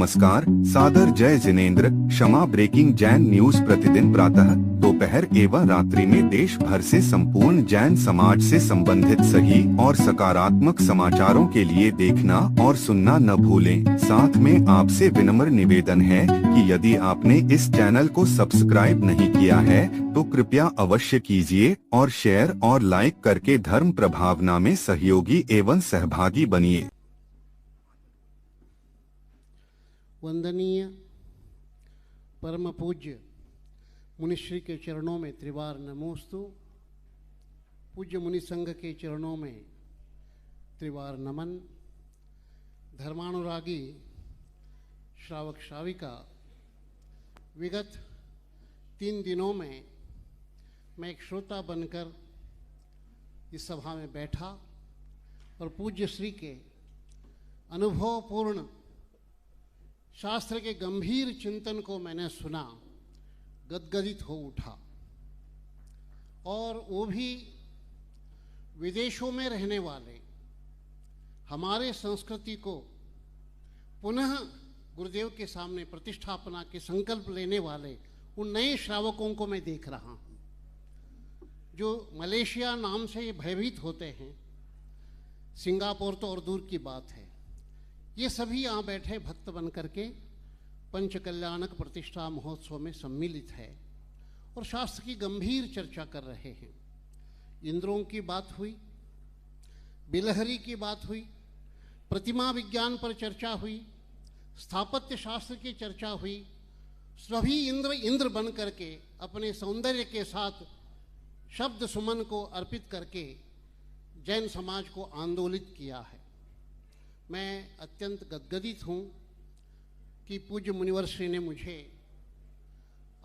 नमस्कार, सादर जय जिनेंद्र। क्षमा ब्रेकिंग जैन न्यूज प्रतिदिन प्रातः, दोपहर एवं रात्रि में देश भर से संपूर्ण जैन समाज से संबंधित सही और सकारात्मक समाचारों के लिए देखना और सुनना न भूलें। साथ में आपसे विनम्र निवेदन है कि यदि आपने इस चैनल को सब्सक्राइब नहीं किया है तो कृपया अवश्य कीजिए और शेयर और लाइक करके धर्म प्रभावना में सहयोगी एवं सहभागी बनिए। वंदनीय परम पूज्य मुनिश्री के चरणों में त्रिवार नमोस्तु। पूज्य मुनि संघ के चरणों में त्रिवार नमन। धर्मानुरागी श्रावक श्राविका, विगत 3 दिनों में मैं एक श्रोता बनकर इस सभा में बैठा और पूज्य श्री के अनुभवपूर्ण शास्त्र के गंभीर चिंतन को मैंने सुना, गदगदित हो उठा। और वो भी विदेशों में रहने वाले, हमारे संस्कृति को पुनः गुरुदेव के सामने प्रतिष्ठापना के संकल्प लेने वाले उन नए श्रावकों को मैं देख रहा हूँ, जो मलेशिया नाम से भयभीत होते हैं। सिंगापुर तो और दूर की बात है। ये सभी यहाँ बैठे भक्त बन करके पंच कल्याणक प्रतिष्ठा महोत्सव में सम्मिलित है और शास्त्र की गंभीर चर्चा कर रहे हैं। इंद्रों की बात हुई, बिलहरी की बात हुई, प्रतिमा विज्ञान पर चर्चा हुई, स्थापत्य शास्त्र की चर्चा हुई। सभी इंद्र बन करके अपने सौंदर्य के साथ शब्द सुमन को अर्पित करके जैन समाज को आंदोलित किया है। मैं अत्यंत गदगदित हूँ कि पूज्य मुनिवर श्री ने मुझे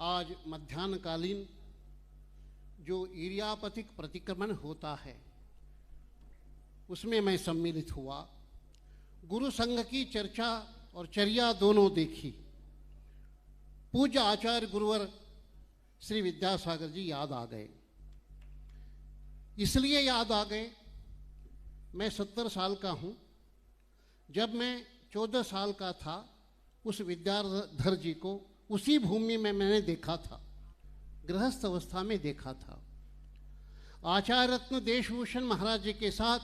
आज मध्याह्नकालीन जो इरियापथिक प्रतिक्रमण होता है उसमें मैं सम्मिलित हुआ। गुरु संघ की चर्चा और चर्या दोनों देखी। पूज्य आचार्य गुरुवर श्री विद्यासागर जी याद आ गए। इसलिए याद आ गए, मैं 70 साल का हूँ। जब मैं 14 साल का था उस विद्याधर जी को उसी भूमि में मैंने देखा था, गृहस्थ अवस्था में देखा था। आचार्य रत्न देशभूषण महाराज जी के साथ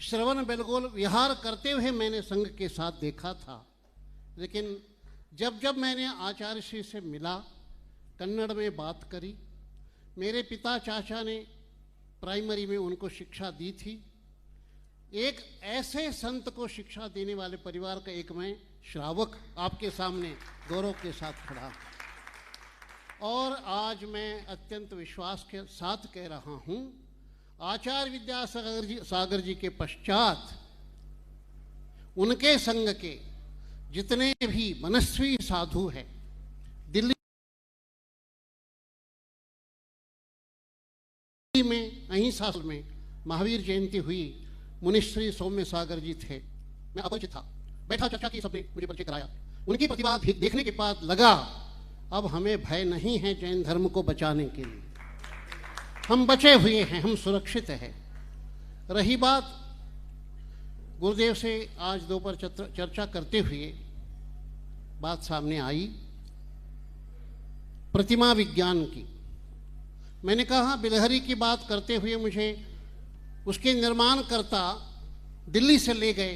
श्रवण बेलगोल विहार करते हुए मैंने संघ के साथ देखा था। लेकिन जब जब मैंने आचार्य श्री से मिला, कन्नड़ में बात करी, मेरे पिता चाचा ने प्राइमरी में उनको शिक्षा दी थी। एक ऐसे संत को शिक्षा देने वाले परिवार का एक मैं श्रावक आपके सामने गौरव के साथ खड़ा। और आज मैं अत्यंत विश्वास के साथ कह रहा हूँ, आचार्य विद्यासागर जी के पश्चात उनके संग के जितने भी मनस्वी साधु हैं, दिल्ली में अहिंसा में महावीर जयंती हुई, मुनिश्री सौम्य सागर जी थे। मैं अपरिचित था, बैठा चर्चा की, सबने मुझे परिचय कराया। उनकी प्रतिभा देखने के बाद लगा अब हमें भय नहीं है जैन धर्म को बचाने के लिए। हम बचे हुए हैं, हम सुरक्षित हैं। रही बात गुरुदेव से आज दोपहर चर्चा करते हुए बात सामने आई प्रतिमा विज्ञान की। मैंने कहा बिलहरी की बात करते हुए मुझे उसके निर्माणकर्ता दिल्ली से ले गए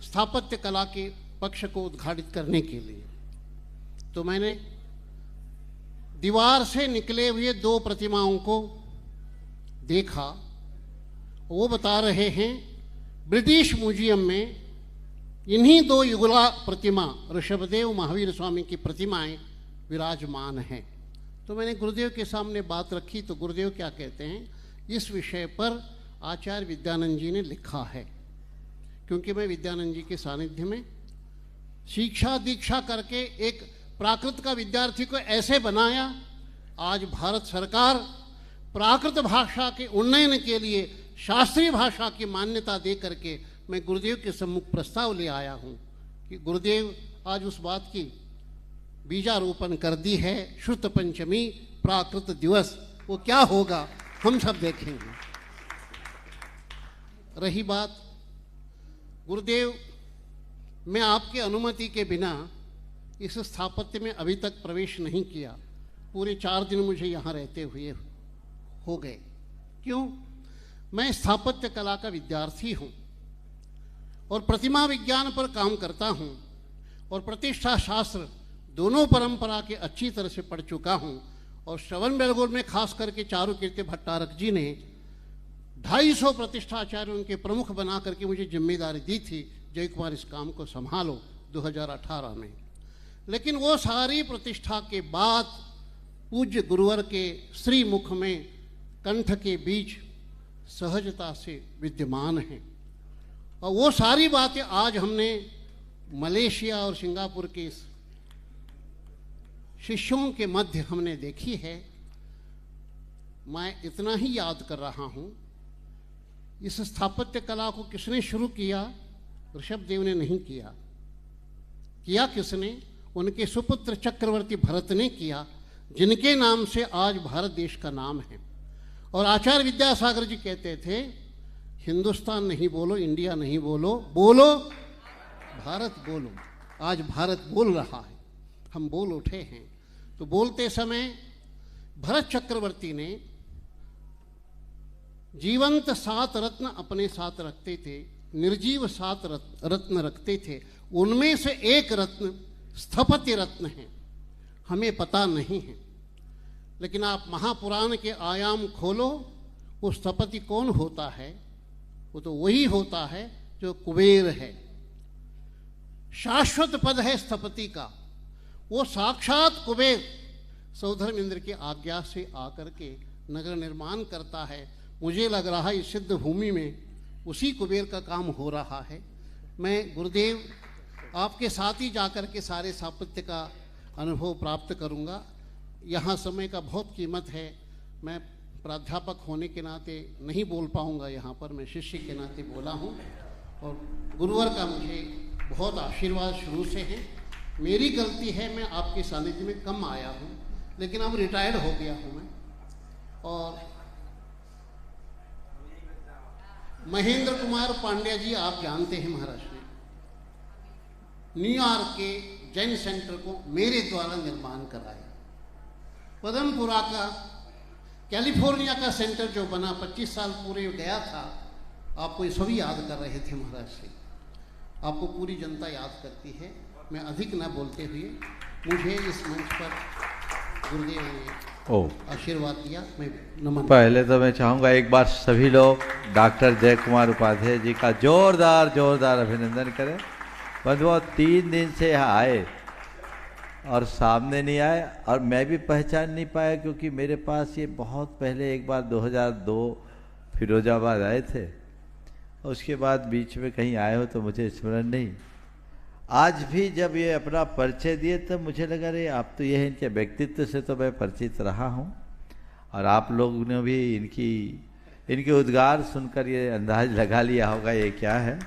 स्थापत्य कला के पक्ष को उद्घाटित करने के लिए। तो मैंने दीवार से निकले हुए 2 प्रतिमाओं को देखा। वो बता रहे हैं ब्रिटिश म्यूजियम में इन्हीं 2 युगला प्रतिमा ऋषभदेव महावीर स्वामी की प्रतिमाएं विराजमान हैं। तो मैंने गुरुदेव के सामने बात रखी तो गुरुदेव क्या कहते हैं, इस विषय पर आचार्य विद्यानंद जी ने लिखा है। क्योंकि मैं विद्यानंद जी के सानिध्य में शिक्षा दीक्षा करके एक प्राकृत का विद्यार्थी को ऐसे बनाया। आज भारत सरकार प्राकृत भाषा के उन्नयन के लिए शास्त्रीय भाषा की मान्यता दे करके मैं गुरुदेव के सम्मुख प्रस्ताव ले आया हूँ कि गुरुदेव आज उस बात की बीजारोपण कर दी है। श्रुत पंचमी प्राकृत दिवस, वो क्या होगा हम सब देखेंगे। रही बात गुरुदेव, मैं आपकी अनुमति के बिना इस स्थापत्य में अभी तक प्रवेश नहीं किया। पूरे 4 दिन मुझे यहाँ रहते हुए हो गए। क्यों? मैं स्थापत्य कला का विद्यार्थी हूँ और प्रतिमा विज्ञान पर काम करता हूँ और प्रतिष्ठा शास्त्र दोनों परंपरा के अच्छी तरह से पढ़ चुका हूँ। और श्रवण बेलगोल में खास करके चारुकीर्ति भट्टारक जी ने 250 प्रतिष्ठाचार्यों के प्रमुख बना करके मुझे जिम्मेदारी दी थी, जय कुमार इस काम को संभालो, 2018 में। लेकिन वो सारी प्रतिष्ठा के बाद पूज्य गुरुवर के श्री मुख में कंठ के बीच सहजता से विद्यमान हैं। और वो सारी बातें आज हमने मलेशिया और सिंगापुर के शिष्यों के मध्य हमने देखी है। मैं इतना ही याद कर रहा हूँ, इस स्थापत्य कला को किसने शुरू किया? ऋषभदेव ने नहीं किया। किया किसने? उनके सुपुत्र चक्रवर्ती भरत ने किया, जिनके नाम से आज भारत देश का नाम है। और आचार्य विद्यासागर जी कहते थे, हिंदुस्तान नहीं बोलो, इंडिया नहीं बोलो, बोलो भारत बोलो। आज भारत बोल रहा है, हम बोल उठे हैं। तो बोलते समय भरत चक्रवर्ती ने जीवंत 7 रत्न अपने साथ रखते थे, निर्जीव 7 रत्न रखते थे। उनमें से एक रत्न स्थपति रत्न है, हमें पता नहीं है। लेकिन आप महापुराण के आयाम खोलो, वो स्थपति कौन होता है? वो तो वही होता है जो कुबेर है। शाश्वत पद है स्थपति का। वो साक्षात कुबेर सौधर्म इंद्र की आज्ञा से आकर के नगर निर्माण करता है। मुझे लग रहा है इस सिद्ध भूमि में उसी कुबेर का काम हो रहा है। मैं गुरुदेव आपके साथ ही जाकर के सारे स्थापत्य का अनुभव प्राप्त करूंगा। यहाँ समय का बहुत कीमत है। मैं प्राध्यापक होने के नाते नहीं बोल पाऊंगा यहाँ पर, मैं शिष्य के नाते बोला हूँ। और गुरुवर का मुझे बहुत आशीर्वाद शुरू से है। मेरी गलती है, मैं आपके सानिध्य में कम आया हूँ, लेकिन अब रिटायर्ड हो गया हूँ मैं। और महेंद्र कुमार पांड्या जी आप जानते हैं महाराष्ट्र में, न्यूयॉर्क के जैन सेंटर को मेरे द्वारा निर्माण कराया। पदमपुरा का कैलिफोर्निया का सेंटर जो बना 25 साल पूरे गया था, आपको ये सभी याद कर रहे थे महाराज से। आपको पूरी जनता याद करती है। मैं अधिक न बोलते हुए, मुझे इस मंच पर गुरुदेव ने आशीर्वाद दिया, मैं नमन। पहले तो मैं चाहूँगा एक बार सभी लोग डॉक्टर जय कुमार उपाध्याय जी का जोरदार अभिनंदन करें। बंधुओं, 3 दिन से यहाँ आए और सामने नहीं आए, और मैं भी पहचान नहीं पाया, क्योंकि मेरे पास ये बहुत पहले एक बार 2002 फिरोजाबाद आए थे। उसके बाद बीच में कहीं आए हो तो मुझे स्मरण नहीं। आज भी जब ये अपना परिचय दिए तब मुझे लगा रे आप तो ये है, इनके व्यक्तित्व से तो मैं परिचित रहा हूँ, और आप लोगों ने भी इनके उद्गार सुनकर ये अंदाज लगा लिया होगा ये क्या है।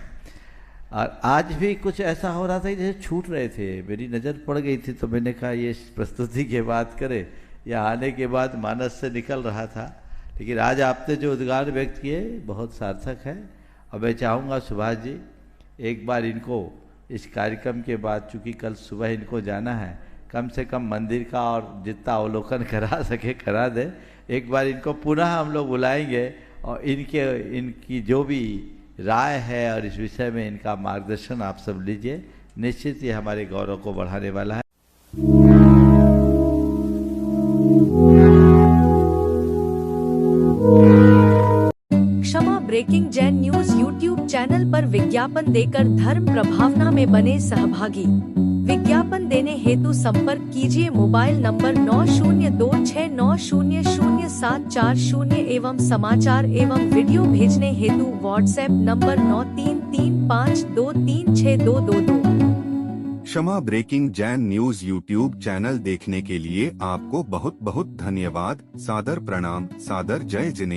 और आज भी कुछ ऐसा हो रहा था जैसे छूट रहे थे, मेरी नज़र पड़ गई थी, तो मैंने कहा ये प्रस्तुति के बाद करे या आने के बाद मानस से निकल रहा था। लेकिन आज आपने जो उद्गार व्यक्त किए बहुत सार्थक है। और मैं चाहूँगा सुभाष जी एक बार इनको इस कार्यक्रम के बाद, चूँकि कल सुबह इनको जाना है, कम से कम मंदिर का और जितना अवलोकन करा सके करा दे। एक बार इनको पुनः हम लोग बुलाएंगे और इनकी जो भी राय है और इस विषय में इनका मार्गदर्शन आप सब लीजिए। निश्चित ये हमारे गौरव को बढ़ाने वाला है। Kshama breaking Jain news YouTube channel पर विज्ञापन देकर धर्म प्रभावना में बने सहभागी। विज्ञापन देने हेतु संपर्क कीजिए मोबाइल नंबर 9026900740 एवं समाचार एवं वीडियो भेजने हेतु WhatsApp number 9335236222। Kshama breaking Jain news YouTube channel देखने के लिए आपको बहुत बहुत धन्यवाद। सादर प्रणाम, सादर जय जिनेंद्र।